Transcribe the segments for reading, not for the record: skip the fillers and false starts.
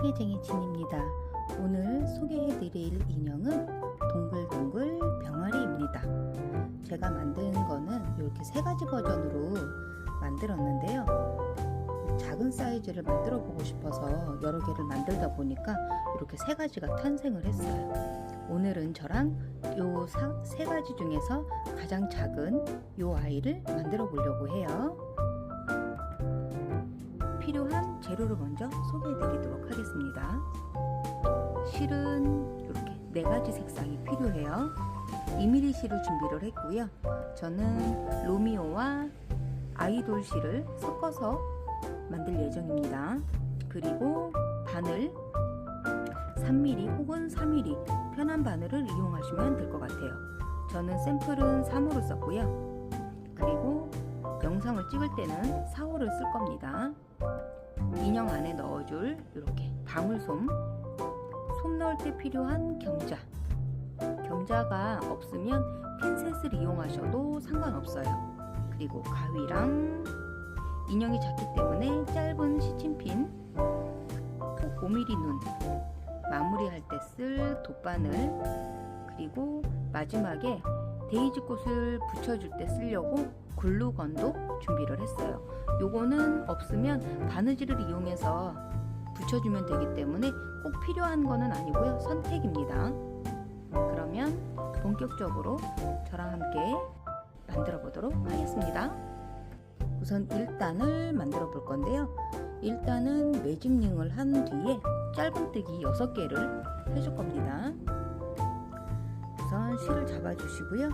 세계쟁이 진입니다. 오늘 소개해드릴 인형은 동글동글 병아리입니다. 제가 만든 거는 이렇게 세 가지 버전으로 만들었는데요. 작은 사이즈를 만들어 보고 싶어서 여러 개를 만들다 보니까 이렇게 세 가지가 탄생을 했어요. 오늘은 저랑 요 세 가지 중에서 가장 작은 요 아이를 만들어 보려고 해요. 필요한 재료를 먼저 소개해 드리도록 하겠습니다. 실은 이렇게 네 가지 색상이 필요해요. 2mm 실을 준비를 했고요. 저는 로미오와 아이돌 실을 섞어서 만들 예정입니다. 그리고 바늘 3mm 혹은 4mm 편한 바늘을 이용하시면 될 것 같아요. 저는 샘플은 3호를 썼고요. 그리고 영상을 찍을 때는 4호를 쓸 겁니다. 인형 안에 넣어줄 이렇게 방울솜, 솜 넣을 때 필요한 경자가 없으면 핀셋을 이용하셔도 상관없어요. 그리고 가위랑 인형이 작기 때문에 짧은 시침핀, 5mm 눈, 마무리할 때 쓸 돗바늘, 그리고 마지막에 데이지꽃을 붙여줄 때 쓰려고 글루건도 준비를 했어요. 요거는 없으면 바느질을 이용해서 붙여주면 되기 때문에 꼭 필요한 거는 아니고요. 선택입니다. 그러면 본격적으로 저랑 함께 만들어 보도록 하겠습니다. 우선 1단을 만들어 볼 건데요. 1단은 매직링을 한 뒤에 짧은뜨기 6개를 해줄 겁니다. 우선 실을 잡아 주시고요.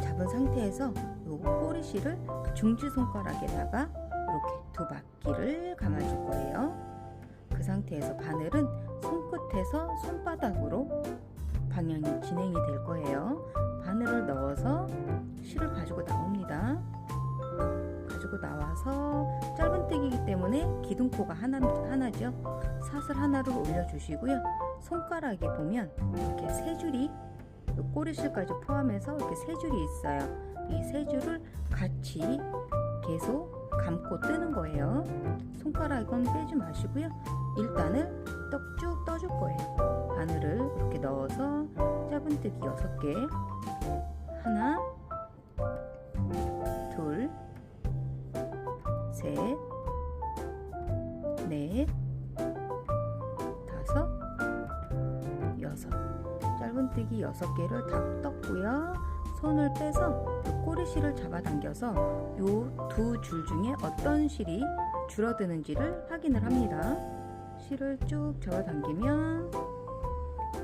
잡은 상태에서 요 꼬리실을 중지손가락에다가 이렇게 2바퀴를 감아줄 거예요. 그 상태에서 바늘은 손끝에서 손바닥으로 방향이 진행이 될 거예요. 바늘을 넣어서 실을 가지고 나옵니다. 가지고 나와서 짧은뜨기이기 때문에 기둥코가 하나죠. 사슬 하나를 올려주시고요. 손가락에 보면 이렇게 세 줄이 꼬리실까지 포함해서 이렇게 세 줄이 있어요. 이 세 줄을 같이 계속 감고 뜨는 거예요. 손가락은 빼지 마시고요. 1단을 쭉 떠줄 거예요. 바늘을 이렇게 넣어서 짧은뜨기 6개, 하나, 둘, 셋, 넷, 다섯, 여섯. 짧은뜨기 6개를 다 떴고요. 손을 빼서 꼬리실을 잡아당겨서 요 2줄 중에 어떤 실이 줄어드는지를 확인을 합니다. 실을 쭉 잡아당기면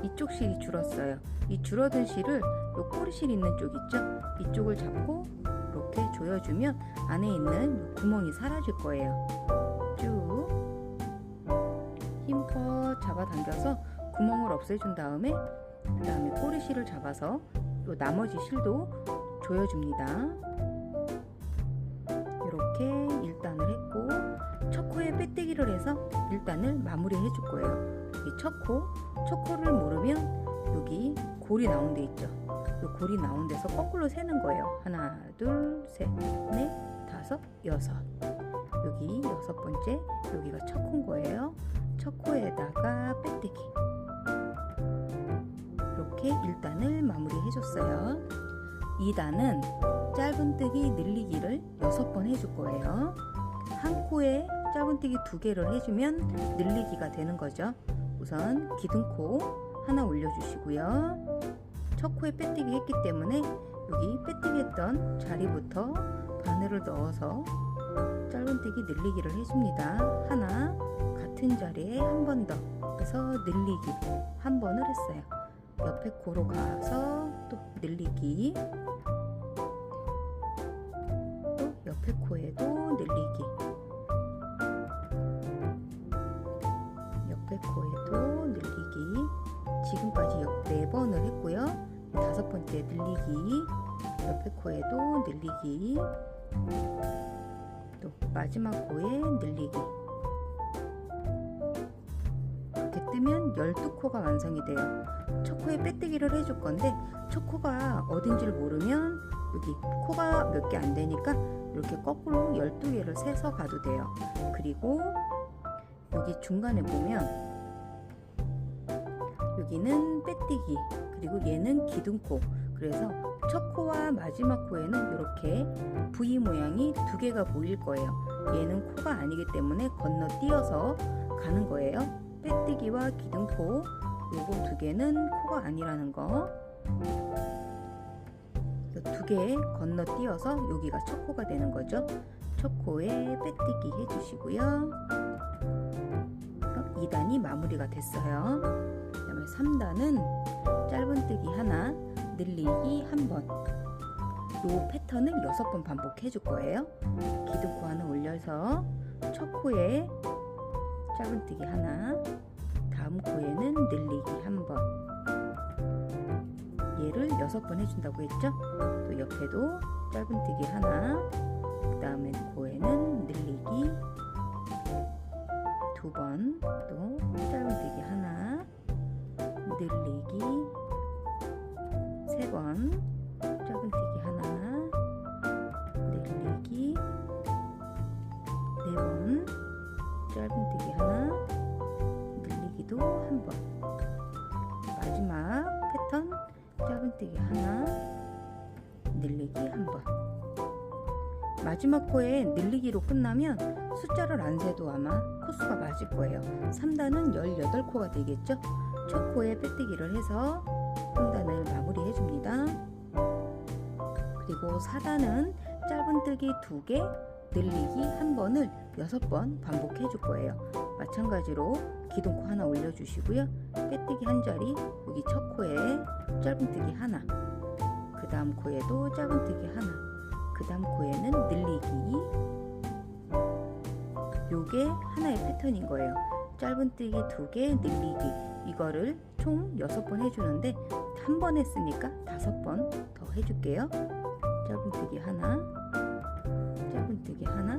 이쪽 실이 줄었어요. 이 줄어든 실을 요 꼬리실 있는 쪽 있죠? 이쪽을 잡고 이렇게 조여주면 안에 있는 요 구멍이 사라질 거예요. 쭉 힘껏 잡아당겨서 구멍을 없애준 다음에 그 다음에 꼬리실을 잡아서 요 나머지 실도 조여줍니다. 이렇게 1단을 했고 첫 코에 빼뜨기를 해서 1단을 마무리 해줄 거예요. 이 첫 코를 모르면 여기 골이 나온 데 있죠. 이 골이 나온 데서 거꾸로 세는 거예요. 하나, 둘, 셋, 넷, 다섯, 여섯. 여기 6번째, 여기가 첫 코인 거예요. 첫 코에다가 빼뜨기. 이렇게 1단을 마무리 해줬어요. 2단은 짧은뜨기 늘리기를 6번 해줄 거예요. 한 코에 짧은뜨기 2개를 해주면 늘리기가 되는 거죠. 우선 기둥코 하나 올려주시고요. 첫 코에 빼뜨기 했기 때문에 여기 빼뜨기 했던 자리부터 바늘을 넣어서 짧은뜨기 늘리기를 해줍니다. 하나, 같은 자리에 한 번 더 해서 늘리기 한 번을 했어요. 옆에 코로 가서 또 늘리기, 또 옆에 코에도 늘리기, 옆에 코에도 늘리기. 지금까지 4번을 했고요. 5번째 늘리기, 옆에 코에도 늘리기, 또 마지막 코에 늘리기. 이렇게 뜨면 12코가 완성이 돼요. 첫 코에 빼뜨기를 해줄 건데 첫 코가 어딘지를 모르면 여기 코가 몇 개 안 되니까 이렇게 거꾸로 12개를 세서 가도 돼요. 그리고 여기 중간에 보면 여기는 빼뜨기, 그리고 얘는 기둥코. 그래서 첫 코와 마지막 코에는 이렇게 V 모양이 두 개가 보일 거예요. 얘는 코가 아니기 때문에 건너뛰어서 가는 거예요. 빼뜨기와 기둥코, 요거 두 개는 코가 아니라는 거. 두 개 건너뛰어서 여기가 첫 코가 되는 거죠. 첫 코에 빼뜨기 해주시고요. 2단이 마무리가 됐어요. 그 다음에 3단은 짧은뜨기 하나, 늘리기 한 번. 이 패턴을 6번 반복해 줄 거예요. 기둥코 하나 올려서 첫 코에 짧은뜨기 하나, 다음 코에는 늘리기 한 번. 얘를 6번 해준다고 했죠. 또 옆에도 짧은뜨기 하나, 그 다음에 코에는 늘리기 2번, 또 짧은뜨기 하나, 늘리기 3번, 짧은뜨기 하나, 늘리기 4번, 짧은뜨기 하나, 늘리기도 한 번. 마지막 패턴 짧은뜨기 하나, 늘리기 한 번. 마지막 코에 늘리기로 끝나면 숫자를 안 세도 아마 코수가 맞을 거예요. 3단은 18코가 되겠죠. 첫 코에 빼뜨기를 해서 3단을 마무리 해줍니다. 그리고 4단은 짧은뜨기 2개, 늘리기 한 번을 6번 반복해 줄 거예요. 마찬가지로 기둥코 하나 올려주시고요. 빼뜨기 한 자리, 여기 첫 코에 짧은뜨기 하나, 그 다음 코에도 짧은뜨기 하나, 그 다음 코에는 늘리기. 요게 하나의 패턴인 거예요. 짧은뜨기 2개, 늘리기. 이거를 총 6번 해주는데 한 번 했으니까 5번 더 해줄게요. 짧은뜨기 하나, 짧은뜨기 하나,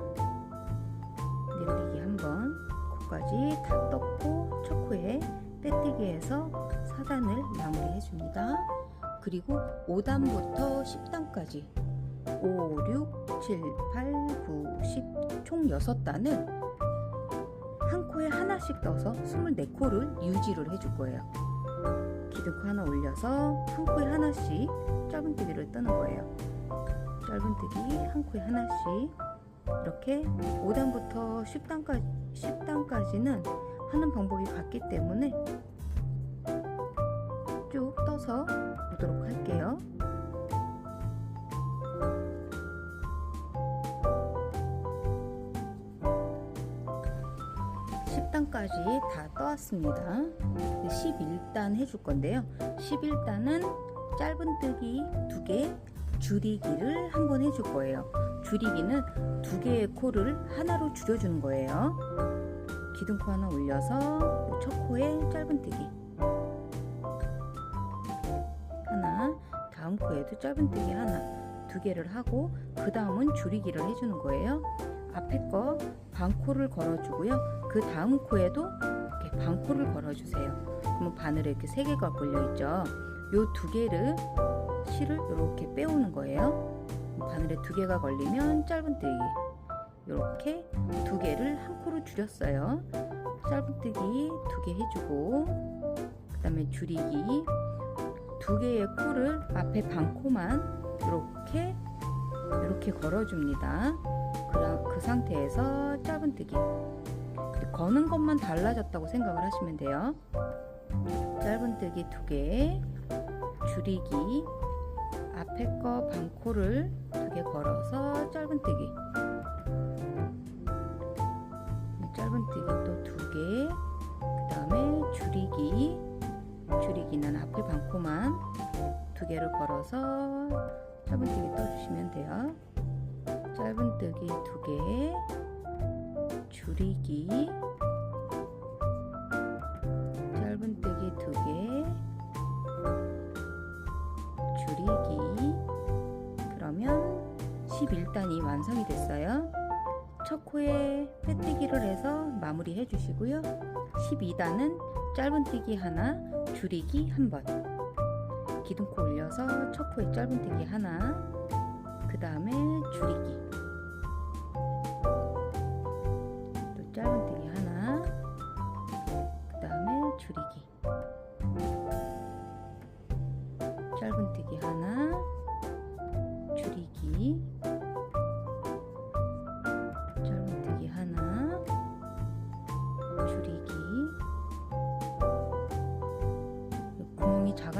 늘리기 한 번. 코까지 다 떴고 첫 코에 빼뜨기해서 4단을 마무리 해줍니다. 그리고 5단부터 10단까지 5, 6, 7, 8, 9, 10 총 6단을 한 코에 하나씩 떠서 24코를 유지를 해줄 거예요. 기둥코 하나 올려서 한 코에 하나씩 짧은뜨기를 뜨는 거예요. 짧은뜨기 한 코에 하나씩. 이렇게 5단부터 10단까지는 하는 방법이 같기 때문에 쭉 떠서 보도록 할게요. 10단까지 다 떠왔습니다. 11단 해줄 건데요. 11단은 짧은뜨기 2개, 줄이기를 한번 해줄 거예요. 줄이기는 2개의 코를 하나로 줄여주는 거예요. 기둥코 하나 올려서 첫 코에 짧은뜨기 하나, 다음 코에도 짧은뜨기 하나, 2개를 하고 그 다음은 줄이기를 해주는 거예요. 앞에 거 반코를 걸어주고요. 그 다음 코에도 이렇게 반코를 걸어주세요. 그러면 바늘에 이렇게 3개가 걸려있죠. 요 2개를 실을 이렇게 빼오는 거예요. 바늘에 2개가 걸리면 짧은뜨기, 이렇게 2개를 한 코로 줄였어요. 짧은뜨기 2개 해주고, 그 다음에 줄이기 2개의 코를 앞에 반코만 이렇게 걸어줍니다. 그 상태에서 짧은뜨기, 거는 것만 달라졌다고 생각을 하시면 돼요. 짧은뜨기 2개, 줄이기, 앞에 거 반코를 2개 걸어서 짧은뜨기, 짧은뜨기 또 2개, 그 다음에 줄이기는 앞에 반코만 2개를 걸어서 짧은뜨기 떠주시면 돼요. 짧은뜨기 2개, 줄이기, 짧은뜨기 2개, 줄이기. 그러면 11단이 완성이 됐어요. 첫 코에 빼뜨기를 해서 마무리 해주시고요. 12단은 짧은뜨기 하나, 줄이기 한 번, 기둥코 올려서 첫 코에 짧은뜨기 하나, 그 다음에 줄이기, 또 짧은뜨기 하나,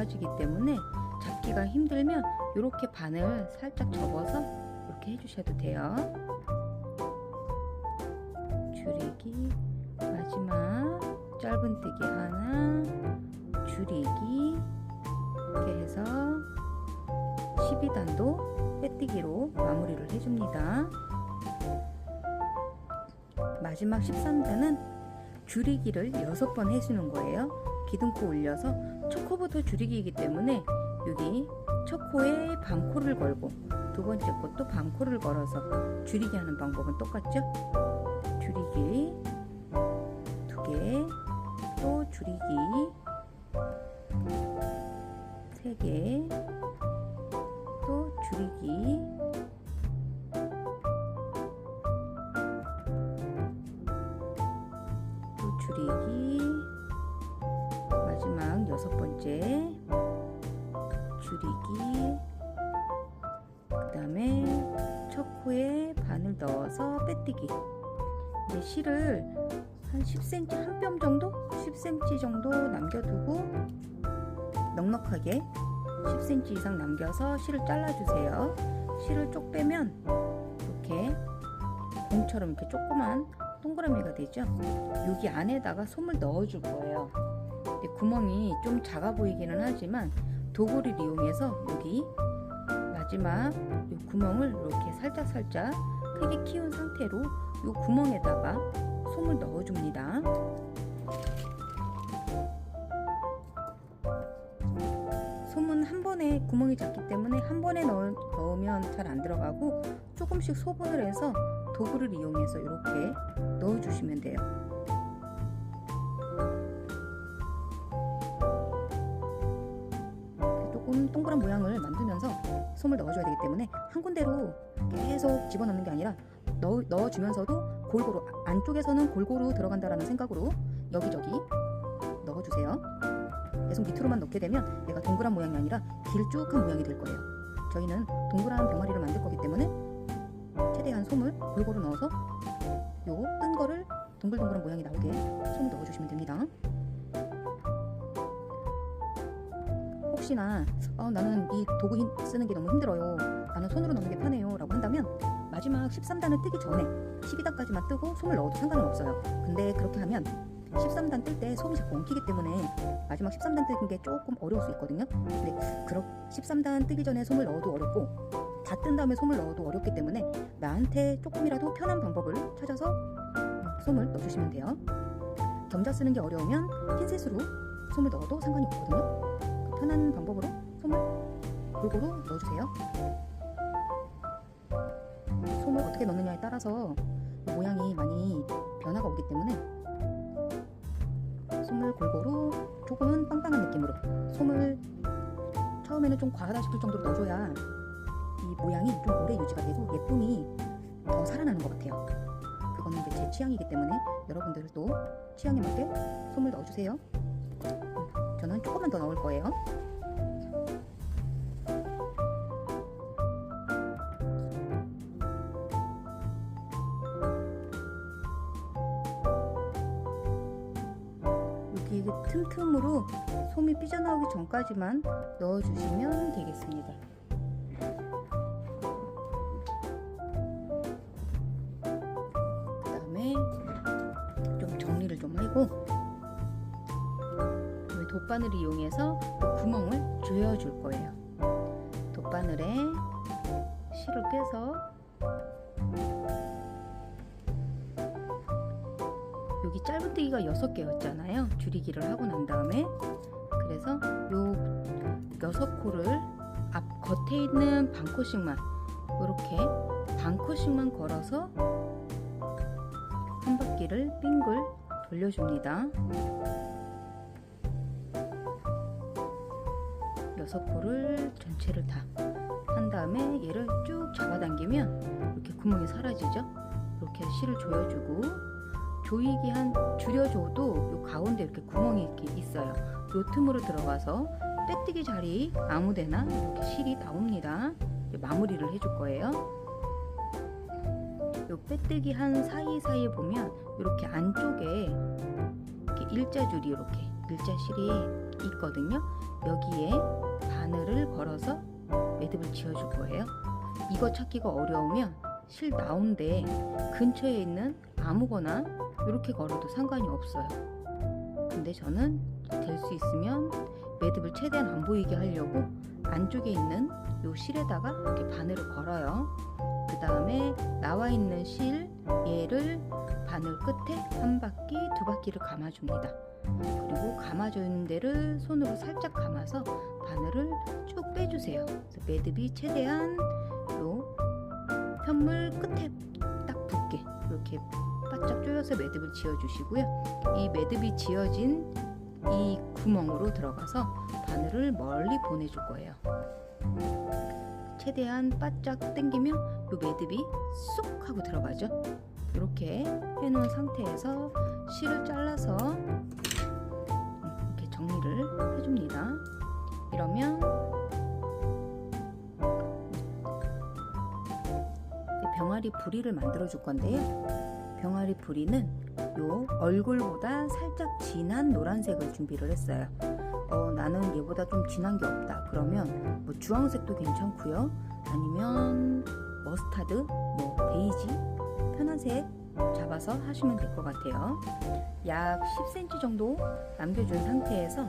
작아지기 때문에 잡기가 힘들면 이렇게 바늘 살짝 접어서 이렇게 해주셔도 돼요. 줄이기, 마지막 짧은뜨기 하나, 줄이기, 이렇게 해서 12단도 빼뜨기로 마무리를 해줍니다. 마지막 13단은 줄이기를 6번 해주는 거예요. 기둥코 올려서 첫 코부터 줄이기이기 때문에 여기 첫 코에 반코를 걸고 두 번째 코도 반코를 걸어서 줄이기 하는 방법은 똑같죠? 줄이기 2개, 또 줄이기 3개, 또 줄이기 또 줄이기, 마지막 6번째 줄이기, 그 다음에 첫 코에 바늘 넣어서 빼뜨기. 이제 실을 한 10cm, 한 뼘 정도? 10cm 정도 남겨두고 넉넉하게 10cm 이상 남겨서 실을 잘라주세요. 실을 쪽 빼면 이렇게 공처럼 이렇게 조그만 동그라미가 되죠. 여기 안에다가 솜을 넣어줄 거예요. 구멍이 좀 작아 보이기는 하지만 도구를 이용해서 여기 마지막 이 구멍을 이렇게 살짝 크게 키운 상태로 이 구멍에다가 솜을 넣어줍니다. 솜은 한 번에 구멍이 작기 때문에 한 번에 넣으면 잘 안 들어가고 조금씩 소분을 해서 도구를 이용해서 이렇게 넣어주시면 돼요. 조금 동그란 모양을 만들면서 솜을 넣어줘야 되기 때문에 한 군데로 계속 집어넣는 게 아니라 넣어주면서도 골고루, 안쪽에서는 골고루 들어간다라는 생각으로 여기저기 넣어주세요. 계속 밑으로만 넣게 되면 얘가 동그란 모양이 아니라 길쭉한 모양이 될 거예요. 저희는 동그란 병아리를 만들 거기 때문에 최대한 솜을 골고루 넣어서 요 뜬 거를 동글동글한 모양이 나오게 솜을 넣어주시면 됩니다. 혹시나 나는 이 도구 쓰는 게 너무 힘들어요, 나는 손으로 넣는 게 편해요 라고 한다면 마지막 13단을 뜨기 전에 12단까지만 뜨고 솜을 넣어도 상관은 없어요. 근데 그렇게 하면 13단 뜰 때 솜이 자꾸 엉키기 때문에 마지막 13단 뜨는 게 조금 어려울 수 있거든요. 근데 13단 뜨기 전에 솜을 넣어도 어렵고 다 뜬 다음에 솜을 넣어도 어렵기 때문에 나한테 조금이라도 편한 방법을 찾아서 솜을 넣어주시면 돼요. 겸자 쓰는 게 어려우면 핀셋으로 솜을 넣어도 상관이 없거든요. 그 편한 방법으로 솜을 골고루 넣어주세요. 솜을 어떻게 넣느냐에 따라서 모양이 많이 변화가 오기 때문에 솜을 골고루 조금은 빵빵한 느낌으로, 솜을 처음에는 좀 과하다 싶을 정도로 넣어줘야 이 모양이 좀 오래 유지가 되고 예쁨이 더 살아나는 것 같아요. 그거는 이제 제 취향이기 때문에 여러분들도 취향에 맞게 솜을 넣어주세요. 저는 조금만 더 넣을 거예요. 여기 틈틈으로 솜이 삐져나오기 전까지만 넣어주시면 되겠습니다. 그 다음에 좀 정리를 좀 하고 돗바늘을 이용해서 구멍을 조여줄 거예요. 돗바늘에 실을 빼서 여기 짧은뜨기가 6개였잖아요. 줄이기를 하고 난 다음에, 그래서 요 6코를 앞 겉에 있는 반코씩만 이렇게 반코씩만 걸어서 한 바퀴를 빙글 돌려줍니다. 6코를 전체를 다 한 다음에 얘를 쭉 잡아당기면 이렇게 구멍이 사라지죠. 이렇게 실을 조여주고, 조이기 줄여줘도 요 가운데 이렇게 구멍이 이렇게 있어요. 요 틈으로 들어가서 빼뜨기 자리 아무데나 이렇게 실이 나옵니다. 마무리를 해줄 거예요. 요 빼뜨기 한 사이사이에 보면 이렇게 안쪽에 이렇게 일자줄이, 이렇게 일자실이 있거든요. 여기에 바늘을 걸어서 매듭을 지어줄 거예요. 이거 찾기가 어려우면 실 나온데 근처에 있는 아무거나 이렇게 걸어도 상관이 없어요. 근데 저는 될 수 있으면 매듭을 최대한 안 보이게 하려고 안쪽에 있는 요 실에다가 이렇게 바늘을 걸어요. 그 다음에 나와 있는 실 얘를 바늘 끝에 한 바퀴, 두 바퀴를 감아줍니다. 그리고 감아져 있는 데를 손으로 살짝 감아서 바늘을 쭉 빼주세요. 그래서 매듭이 최대한 요 편물 끝에 딱 붙게 이렇게 바짝 조여서 매듭을 지어주시고요. 이 매듭이 지어진 이 구멍으로 들어가서 바늘을 멀리 보내줄 거예요. 최대한 바짝 당기면 이 매듭이 쏙 하고 들어가죠. 이렇게 해놓은 상태에서 실을 잘라서 이렇게 정리를 해줍니다. 이러면 병아리 부리를 만들어 줄 건데요. 병아리 부리는 요 얼굴보다 살짝 진한 노란색을 준비를 했어요. 나는 얘보다 좀 진한 게 없다 그러면 뭐 주황색도 괜찮고요. 아니면 머스타드, 뭐 베이지 편한 색 잡아서 하시면 될 것 같아요. 약 10cm 정도 남겨준 상태에서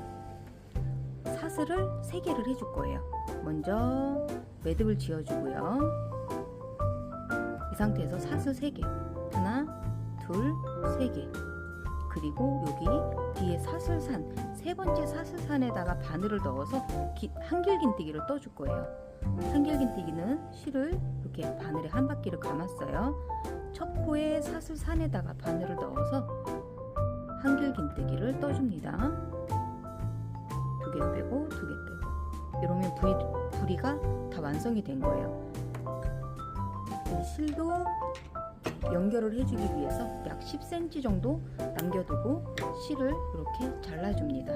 사슬을 3개를 해줄 거예요. 먼저 매듭을 지어주고요. 이 상태에서 사슬 3개, 하나, 둘, 3개. 그리고 여기 뒤에 사슬산, 세 번째 사슬산에다가 바늘을 넣어서 한길긴뜨기를 떠줄 거예요. 한길긴뜨기는 실을 이렇게 바늘에 한 바퀴를 감았어요. 첫 코에 사슬산에다가 바늘을 넣어서 한길긴뜨기를 떠줍니다. 2개 빼고 2개 빼고. 이러면 부리가 다 완성이 된 거예요. 이 실도 연결을 해주기 위해서 약 10cm 정도 남겨두고 실을 이렇게 잘라줍니다.